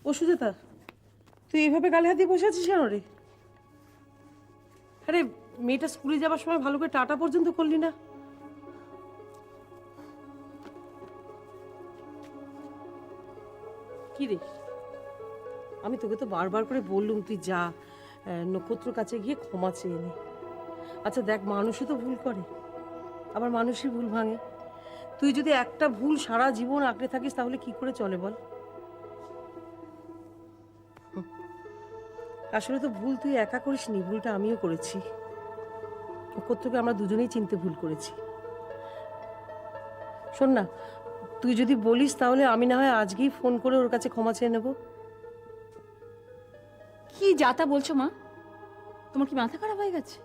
ও সুজাতা, তুই এইভাবে গালে হাত দিয়ে বসে আছিস কেন রে? আরে মেয়েটা স্কুলে যাবার সময় ভালো করে টাটা পর্যন্ত করলি না। কি রে, আমি তোকে তো বারবার করে বললুম তুই যা নক্ষত্র কাছে গিয়ে ক্ষমা চেয়ে নে। আচ্ছা দেখ, মানুষই তো ভুল করে, আবার মানুষই ভুল ভাঙে। তুই যদি একটা ভুল সারা জীবন আঁকড়ে থাকিস তাহলে কি করে চলে বল? আসলে তো ভুল তুই একা করিসনি, ভুলটা আমিও করেছি। নক্ষত্রকে আমরা দুজনেই চিনতে ভুল করেছি। শোন না, তুই যদি বলিস তাহলে আমি না হয় আজকেই ফোন করে ওর কাছে ক্ষমা চেয়ে নেব। কি যাতা বলছো মা? তোমার কি মাথা খারাপ হয়ে গেছে?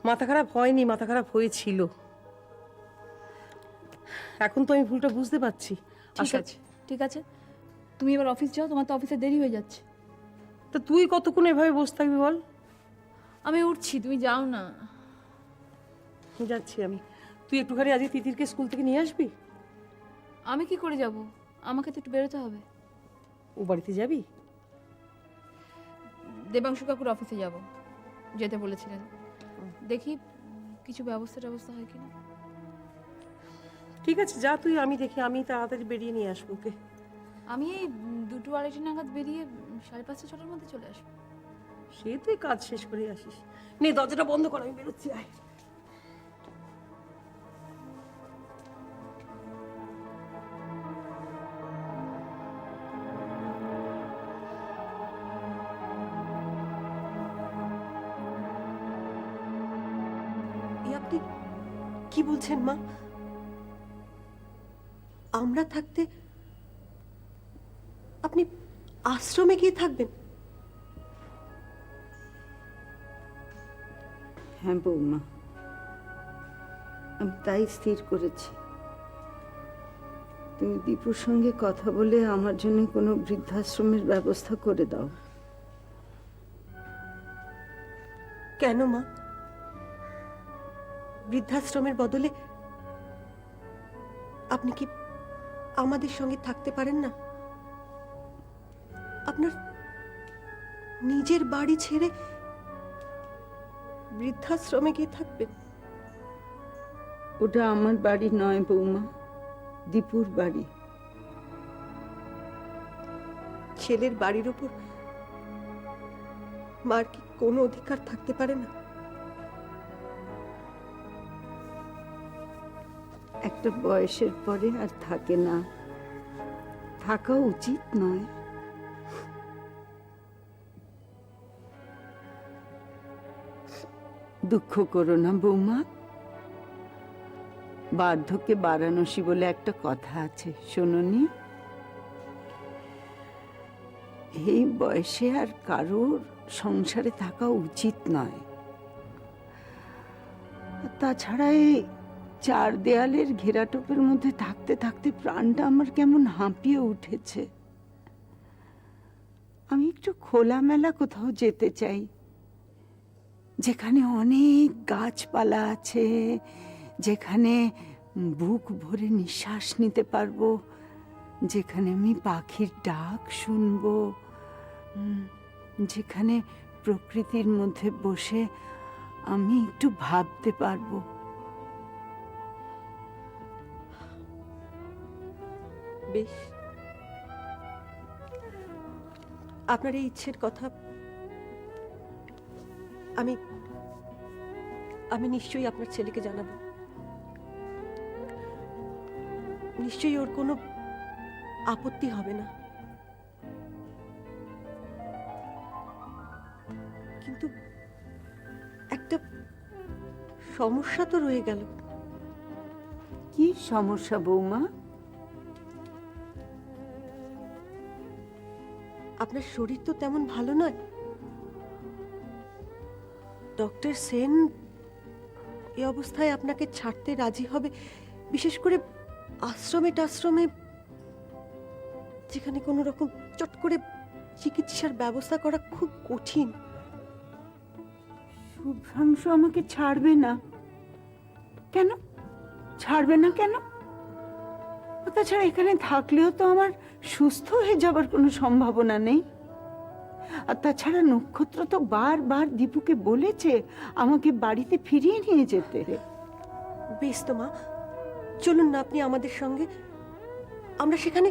মাথা খারাপ হয়নি, মাথা খারাপ হয়েছিল। এখন তো আমি ভুলটা বুঝতে পারছি। ঠিক আছে, ঠিক আছে, তুমি এবার অফিস যাও, তোমার তো অফিসে দেরি হয়ে যাচ্ছে। তা তুই কতক্ষণ এভাবে বসে থাকবি বল? আমি উঠছি, তুমি যাও না। যাচ্ছি আমি। তুই একটুখানি আজকে তিতিরকে স্কুল থেকে নিয়ে আসবি। আমি কি করে যাব? আমাকে তো একটু বেরোতে হবে। ও বাড়িতে যাবি? দেবাংশু কাকুর অফিসে যাব, যেতে বলেছিলেন। দেখি কিছু ব্যবস্থা হয় কিনা। ঠিক আছে যা তুই, আমি দেখি, আমি তাড়াতাড়ি বেরিয়ে নিয়ে আসবো ওকে। আমি এই 2-2:30 নাগাদ বেরিয়ে 5:30-6টার মধ্যে চলে আসবো। সে তুই কাজ শেষ করে আসিস। নে দরজাটা বন্ধ কর, আমি বেরোচ্ছি। আয়। আপনি কি বলছেন মা? আমরা থাকতে আপনি আশ্রমে গিয়ে থাকবেন? হ্যাঁ বৌমা, আমি তাই স্থির করেছি। তুমি দীপুর সঙ্গে কথা বলে আমার জন্য কোনো বৃদ্ধাশ্রমের ব্যবস্থা করে দাও। কেন মা? বৃদ্ধাশ্রমের বদলে আপনি কি আমাদের সঙ্গে থাকতে পারেন না? আপনার নিজের বাড়ি ছেড়ে বৃদ্ধাশ্রমে গিয়ে থাকবেন? ওটা আমার বাড়ি নয় বৌমা, দীপুর বাড়ি। ছেলের বাড়ির উপর মার কি কোনো অধিকার থাকতে পারে না? একটা বয়সের পরে আর থাকে না, থাকা উচিত নয়। দুঃখ করো না বৌমা, বার্ধক্যে বারাণসী বলে একটা কথা আছে, শোনোনি? এই বয়সে আর কারোর সংসারে থাকা উচিত নয়। তাছাড়া এই 4 দেয়ালের ঘেরাটোপের মধ্যে থাকতে থাকতে প্রাণটা আমার কেমন হাঁপিয়ে উঠেছে। আমি একটু খোলামেলা কোথাও যেতে চাই, যেখানে অনেক গাছপালা আছে, যেখানে বুক ভরে নিঃশ্বাস নিতে পারবো, যেখানে আমি পাখির ডাক শুনবো, যেখানে প্রকৃতির মধ্যে বসে আমি একটু ভাবতে পারবো। বেশ, আপনার এই ইচ্ছের কথা আমি আমি নিশ্চয়ই আপনার ছেলেকে জানাবো। নিশ্চয়ই ওর কোনো আপত্তি হবে না। কিন্তু একটা সমস্যা তো রয়ে গেল। কি সমস্যা বৌমা? আপনার শরীর তো তেমন ভালো নয়। ডক্টর সেন এই অবস্থায় আপনাকে ছাড়তে রাজি হবে, বিশেষ করে আশ্রমে যেখানে কোনো রকম চট করে চিকিৎসার ব্যবস্থা করা খুব কঠিন। শুভ্রাংশু আমাকে ছাড়বে না কেন? ছাড়বে না কেন? তাছাড়া এখানে থাকলেও তো আমার সুস্থ হয়ে যাবার কোনো সম্ভাবনা নেই। আর তাছাড়া নক্ষত্র তো বারবার দীপুকে বলেছে আমাকে বাড়িতে ফিরিয়ে নিয়ে যেতে। বেশ তো মা, চলুন না আপনি আমাদের সঙ্গে। আমরা সেখানে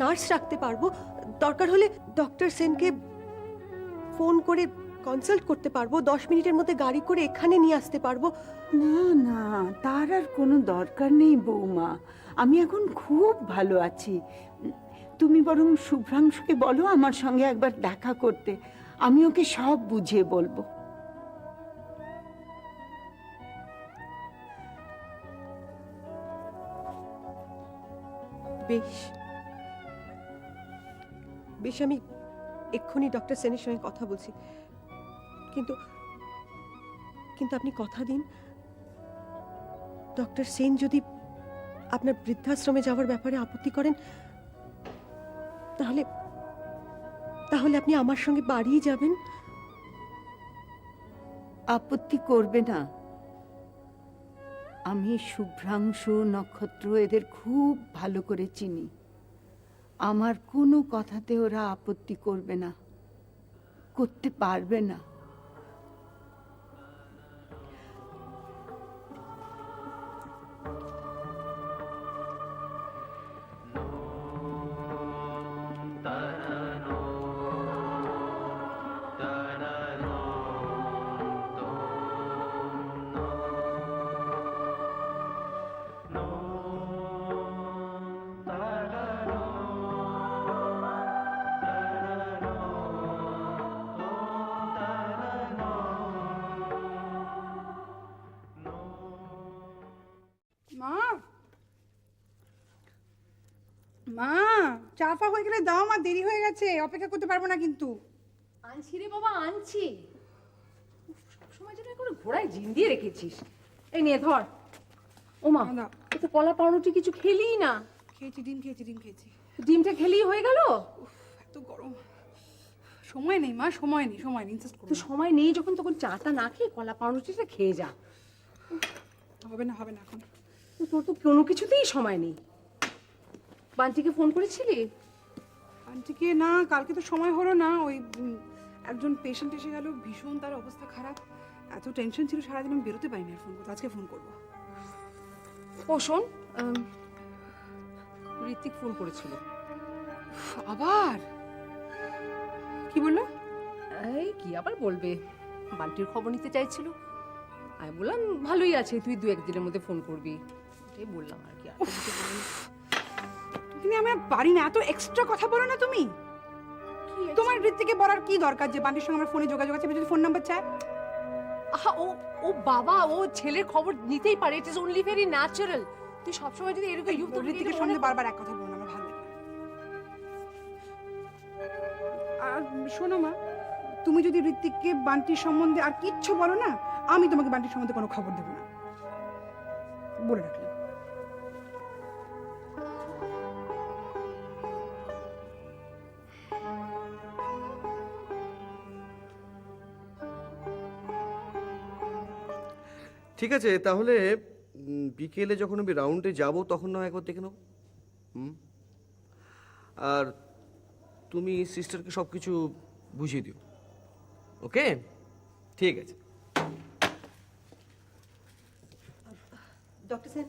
নার্স রাখতে পারবো। দরকার হলে ডক্টর সেনকে ফোন করে কনসাল্ট করতে পারবো। 10 মিনিটের মধ্যে গাড়ি করে এখানে নিয়ে আসতে পারবো। না না, তার আর কোনো দরকার নেই বৌমা, আমি এখন খুব ভালো আছি। তুমি বরং শুভ্রাংশুকে বলো আমার সঙ্গে একবার দেখা করতে, আমি ওকে সব বুঝিয়ে বলবো। বেশ বেশ, আমি এক্ষুনি ডক্টর সেনের সঙ্গে কথা বলছি। কিন্তু কিন্তু আপনি কথা দিন, ডক্টর সেন যদি আপনার বৃদ্ধাশ্রমে যাওয়ার ব্যাপারে আপত্তি করেন, তাহলে তাহলে আপনি আমার সঙ্গে বাড়িই যাবেন। আপত্তি করবে না। আমি শুভ্রাংশু, নক্ষত্র এদের খুব ভালো করে চিনি। আমার কোনো কথাতে ওরা আপত্তি করবে না, করতে পারবে না। মা, মা, চা ফা হয়ে গেলে দাও, মা দেরি হয়ে গেছে, অপেক্ষা করতে পারবো না কিন্তু। আনছি রে বাবা, আনছি। সবসময় যেন করে ঘোড়ায় জিন দিয়ে রেখেছিস। এই নিয়ে ধর। ও মা, দাও। তো কলা পাউরুটি কিছু খেলিই না। খেয়েছি, ডিম খেয়েছি, ডিম খেয়েছি। ডিমটা খেলেই হয়ে গেল? এত গরম, সময় নেই মা, সময় নেই, সময় নেই, ইনসিস্ট করো তো না। সময় নেই যখন, তখন চাটা না খেয়ে কলা পাউরুটিটা খেয়ে যা। হবে না, হবে না এখন। তোর তো কোনো কিছুতেই সময় নেই। বান্টিকে ফোন করেছিলি? আন্টিকে না, কালকে তো সময় হলো না। ওই একজন পেশেন্ট এসে গেল, ভীষণ তার অবস্থা খারাপ। এত টেনশন ছিল সারাদিন, আমি বেরোতে পারিনি আর ফোন করতে। আজকে ফোন করবো। ও শোন, ঋত্বিক ফোন করেছিল। আবার কি বললো? এই কি আবার বলবে, বান্টির খবর নিতে চাইছিল। আমি বললাম ভালোই আছে, তুই 2-1 দিনের মধ্যে ফোন করবি, এটাই বললাম আর কি। আর তো কিছু বলিনি। তুমি, আমি আর পারি না, এত এক্সট্রা কথা বলো না তুমি। তোমার ঋত্বিকে বলার কি দরকার যে বান্টির সঙ্গে আমার ফোনে যোগাযোগ আছে, আমি যদি ফোন নাম্বার চাই? আহা, ও বাবা, ও ছেলের খবর নিতেই পারে, it is only very natural. তুই সবসময় যদি এরকম ঋত্বিকের সঙ্গে বারবার এক কথা বলো না, আমার ভালো লাগে না। আর শোনো মা, তুমি যদি ঋত্বিককে বান্টির সম্বন্ধে আর কিচ্ছু বলো না, আমি তোমাকে বান্টির সম্বন্ধে কোনো খবর দেবো না, বলে রাখলাম। ঠিক আছে, তাহলে বিকেলে যখন আমি রাউন্ডে যাব তখন না একবার দেখে নেব। আর তুমি সিস্টারকে সব কিছু বুঝিয়ে দিও, ওকে? ঠিক আছে। ডক্টর সেন,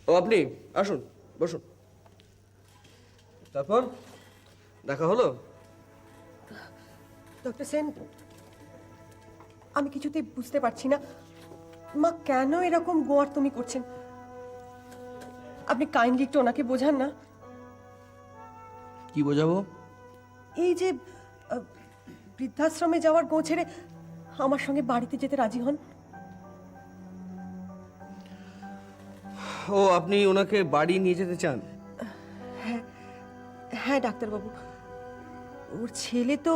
ও আপনি আসুন, বসুন। তারপর দেখা হলো? ডক্টর সেন, আমি কিছুতেই বুঝতে পারছি না মা কেন এরকম গোয়ার তুমি করছেন। আপনি কাইন্ডলি একটু ওনাকে বোঝান না। কি বোঝাবো? এই যে বৃদ্ধাশ্রমে যাওয়ার গো ছেড়ে আমার সঙ্গে বাড়িতে যেতে রাজি হন। ও, আপনি ওনাকে বাড়ি নিয়ে যেতে চান? হ্যাঁ ডাক্তারবাবু, ওর ছেলে তো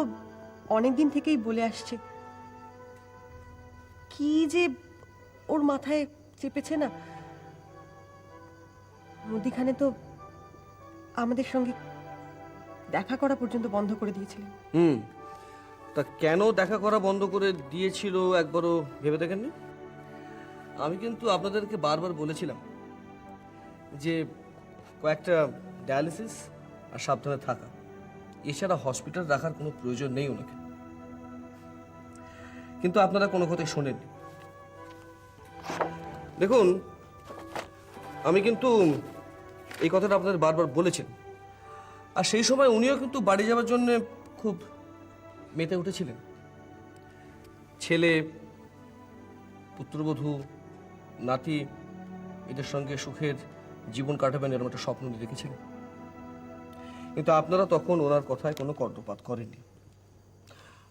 অনেকদিন থেকেই বলে আসছে। কি যে ওর মাথায় চেপেছে না। মুদিখানে তো আমাদের সঙ্গে দেখা করা পর্যন্ত বন্ধ করে দিয়েছিলেন। তা কেন দেখা করা বন্ধ করে দিয়েছিল একবারও ভেবে দেখেননি? আমি কিন্তু আপনাদেরকে বারবার বলেছিলাম যে কয়েকটা ডায়ালিসিস আর সাবধানে থাকা, এছাড়া হসপিটাল রাখার কোনো প্রয়োজন নেই ওনাকে। কিন্তু আপনারা কোনো কথাই শোনেননি। দেখুন, আমি কিন্তু এই কথাটা আপনাদের বারবার বলেছেন, আর সেই সময় উনিও কিন্তু বাড়ি যাওয়ার জন্য খুব মেতে উঠেছিলেন। ছেলে, পুত্রবধূ, নাতি, এদের সঙ্গে সুখের জীবন কাটাবেন এরকম একটা স্বপ্ন নিয়ে রেখেছিলেন। কিন্তু আপনারা তখন ওনার কথায় কোনো কর্ণপাত করেননি।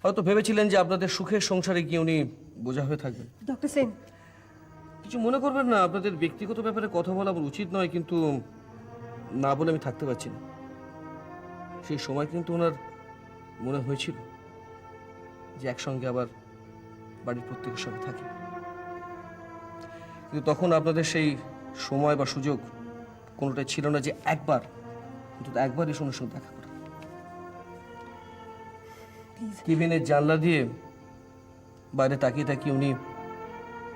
হয়তো ভেবেছিলেন যে আপনাদের সুখের সংসারে গিয়ে উনি বোঝা হয়ে থাকবেন। ডক্টর সেন, কিছু মনে করবেন না, আপনাদের ব্যক্তিগত ব্যাপারে কথা বলা আমার উচিত নয়, কিন্তু না বলে আমি থাকতে পারছি না। সেই সময় কিন্তু ওনার মনে হয়েছিল যে একসঙ্গে আবার বাড়ির প্রত্যেকের সঙ্গে থাকি, কিন্তু তখন আপনাদের সেই সময় বা সুযোগ কোনোটাই ছিল না যে একবার, অন্তত একবার এসে ওনার সঙ্গে দেখা করা। কেবিনের জানলা দিয়ে বাইরে তাকিয়ে তাকিয়ে উনি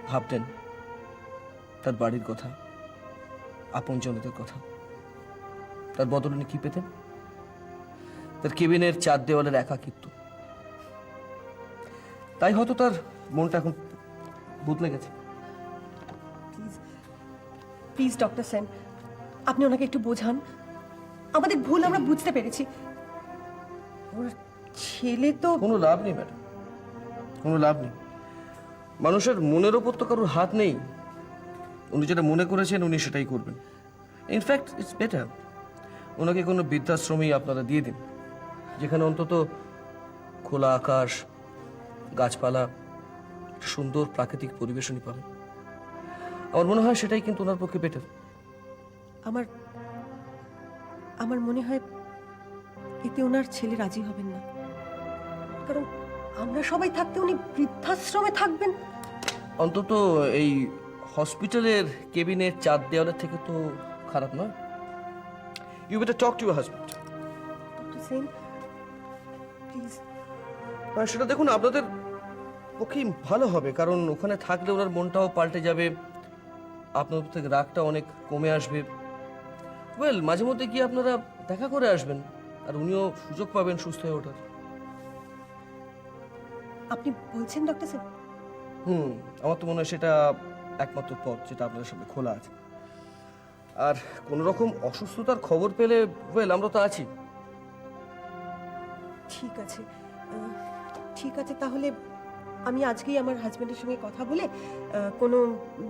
ভাবতেন তার বাড়ির কথা, আপনজনদের কথা। তার বদলে উনি কি পেতেন? তার কেবিনের চার দেওয়ালের একাকিত্ব। তাই হয়তো তার মনটা এখন বদলে গেছে। প্লিজ ডক্টর সেন, আপনি ওনাকে একটু বোঝান। আমাদের ভুল আমরা বুঝতে পেরেছি। ওর ছেলে তো কোনো লাভ নেই ম্যাডাম, কোনো লাভ নেই। মানুষের মনের ওপর তো কারোর হাত নেই। উনি যেটা মনে করেছেন উনি সেটাই করবেন। ইনফ্যাক্ট ইটস বেটার ওনাকে কোনো বৃদ্ধাশ্রমেই আপনারা দিয়ে দিন, যেখানে অন্তত খোলা আকাশ, গাছপালা, সুন্দর প্রাকৃতিক পরিবেশ উনি পাবেন। আমার মনে হয় সেটাই কিন্তু ওনার পক্ষে বেটার। আমার আমার মনে হয় এতে ওনার ছেলে রাজি হবেন না, কারণ আমরা সবাই থাকতে উনি বৃদ্ধাশ্রমে থাকবেন। অন্তত এই হসপিটালের কেবিনের চার দেওয়ালের থেকে তো খারাপ নয়। You better talk to your husband. Doctor Sen, please. সেটা দেখুন আপনাদের পক্ষেই ভালো হবে, কারণ ওখানে থাকলে ওনার মনটাও পাল্টে যাবে, আপনার উপর থেকে রাগটা অনেক কমে আসবে। ওয়েল, মাঝে মধ্যে গিয়ে আপনারা দেখা করে আসবেন, আর উনিও সুযোগ পাবেন সুস্থ হয়ে ওঠার। আপনি বলছেন ডক্টর সেন? আমার তো মনে হয় সেটা একমাত্র পথ যেটা আপনাদের সামনে খোলা আছে। আর কোন রকম অসুস্থতার খবর পেলে ওয়েল আমরা তো আছি। ঠিক আছে, ঠিক আছে, তাহলে আমি আজকেই আমার হাজবেন্ডের সঙ্গে কথা বলে কোনো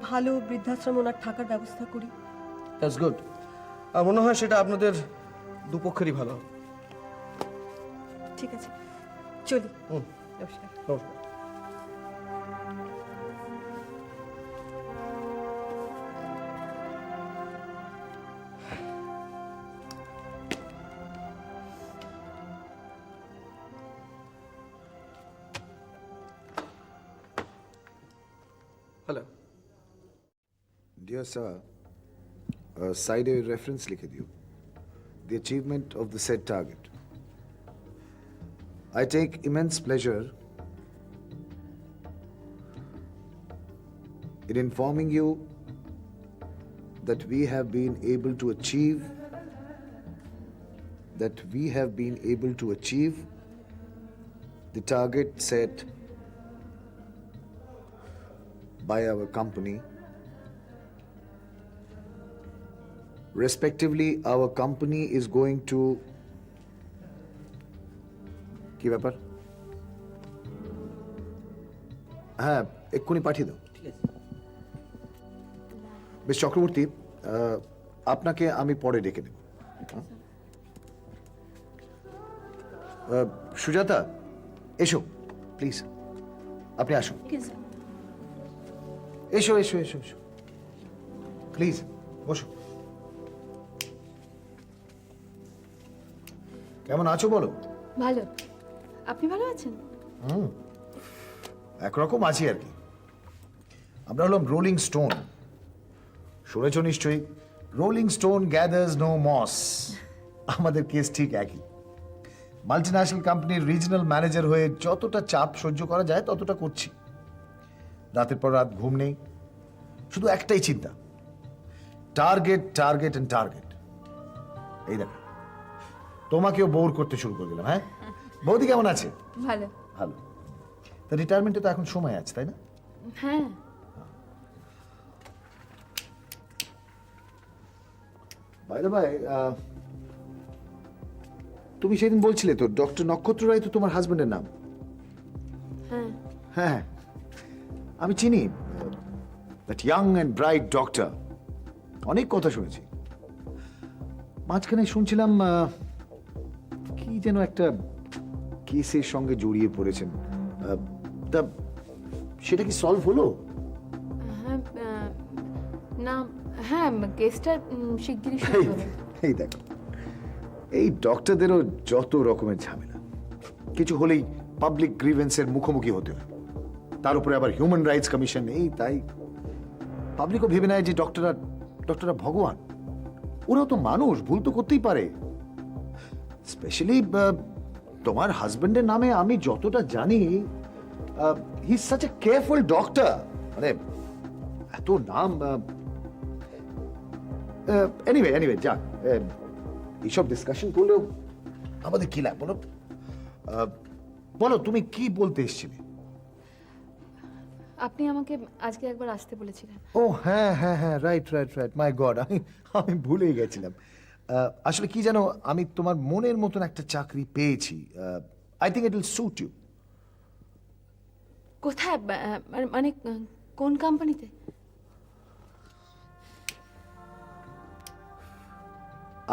ভালো বৃদ্ধাশ্রম ওনার থাকার ব্যবস্থা করি। That's good. আর মনে হয় সেটা আপনাদের দুপক্ষেরই ভালো হবে। ঠিক আছে, চলি। নমস্কার। নমস্কার। Hello Dear sir, side A reference लिखे दियो. The achievement of the said target. I take immense pleasure in informing you that we have been able to achieve the target set by our company. Respectively, our company is going to কি ব্যাপার? হ্যাঁ, এক্ষুনি পাঠিয়ে দাও। বেশ চক্রবর্তী, আপনাকে আমি পরে ডেকে নেব। সুজাতা, এসো প্লিজ, আপনি আসুন। এসো এসো এসো এসো প্লিজ, বসো। কেমন আছো বলো? ভালো। আপনি ভালো আছেন? একরকম আছি আর কি। আমরা হলাম রোলিং স্টোন, শুনেছ নিশ্চয়ই, rolling stone gathers no moss. আমাদের কেস ঠিক একই। মাল্টিন্যাশনাল কোম্পানির রিজনাল ম্যানেজার হয়ে যতটা চাপ সহ্য করা যায় ততটা করছি। রাতের পর রাত ঘুম নেই, শুধু একটাই চিন্তা, টার্গেট টার্গেট এন্ড টার্গেট। এই দেখো, তোমাকেও বোর করতে শুরু করে দিলাম। হ্যাঁ, বৌদি কেমন আছে? ভালো। ভালো। তা রিটায়ারমেন্টে তো এখন সময় আছে, তাই না? হ্যাঁ। বাই দ্য বাই, তুমি সেদিন বলছিলে তো ডক্টর নক্ষত্র রায় তো তোমার হাজবেন্ডের নাম। হ্যাঁ। হ্যাঁ, আমি চিনি that young and bright doctor. অনেক কথা শুনেছি। মাঝখানে শুনছিলাম কি যেন একটা কেসের সঙ্গে জড়িয়ে পড়েছেন। তা সেটা কি সলভ হলো? হ্যাঁ, না, হ্যাঁ, কেসটা শিগগিরই শুরু এই- হবে। এই দেখো, এই ডক্টরদেরও যত রকমের ঝামেলা। কিছু হলেই পাবলিক গ্রিভেন্সের মুখোমুখি হতে হয়, তার উপরে আবার হিউম্যান রাইটস কমিশন। এই তাই পাবলিকও ভেবে নেয় যে ডক্টররা ভগবান। ওরাও তো মানুষ, ভুল তো করতেই পারে। স্পেশালি তোমার হাজবেন্ডের নামে আমি যতটা জানি, he is such a careful doctor. মানে এত নাম। এনিওয়ে যাক, এইসব ডিসকাশন করলেও আমাদের কি লাভ বলো? বলো তুমি কি বলতে এসেছিলে? আপনি আমাকে আজকে একবার আসতে বলেছিলেন। ও হ্যাঁ হ্যাঁ হ্যাঁ, রাইট রাইট রাইট, মাই গড, আমি ভুলেই গেছিলাম। আসলে কি জানো, আমি তোমার মনের মতন একটা চাকরি পেয়েছি। I think it will suit you. কোথায়? মানে কোন কোম্পানিতে?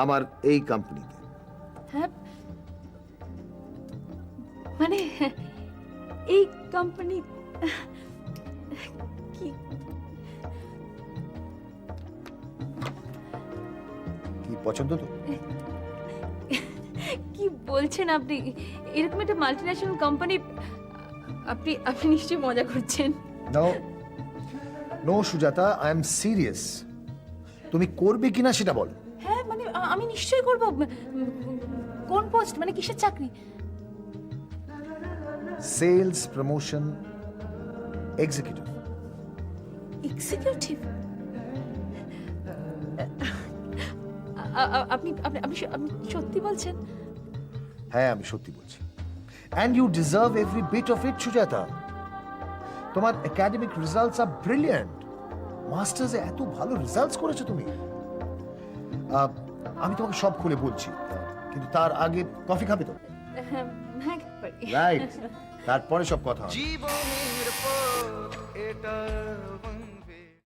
আমার এই কোম্পানিতে। হ্যাঁ, মানে এই কোম্পানি কি? কি পছন্দ তো? কি বলছেন আপনি? এরকম একটা মাল্টিন্যাশনাল কোম্পানি? আপনি নিশ্চয়ই মজা করছেন। No no Sujata, I am serious. তুমি করবে কিনা সেটা বলো। হ্যাঁ, মানে আমি নিশ্চয়ই করব। কোন পোস্ট, মানে কিসের চাকরি? Sales promotion executive. এক্সিকিউটিভ? আপনি আপনি আপনি আপনি সত্যি বলছেন? হ্যাঁ, আমি সত্যি বলছি। And you deserve every bit of it Sujata. তোমার একাডেমিক রেজাল্টস আর ব্রিলিয়ান্ট। মাস্টার্সে এত ভালো রেজাল্টস করেছো তুমি। আমি তোমাকে সব খুলে বলছি, কিন্তু তার আগে কফি খাবে তো? হ্যাঁ, হ্যাঁ, পারি। রাইট, তারপরে সব কথা হবে। জীবনের পথ এটা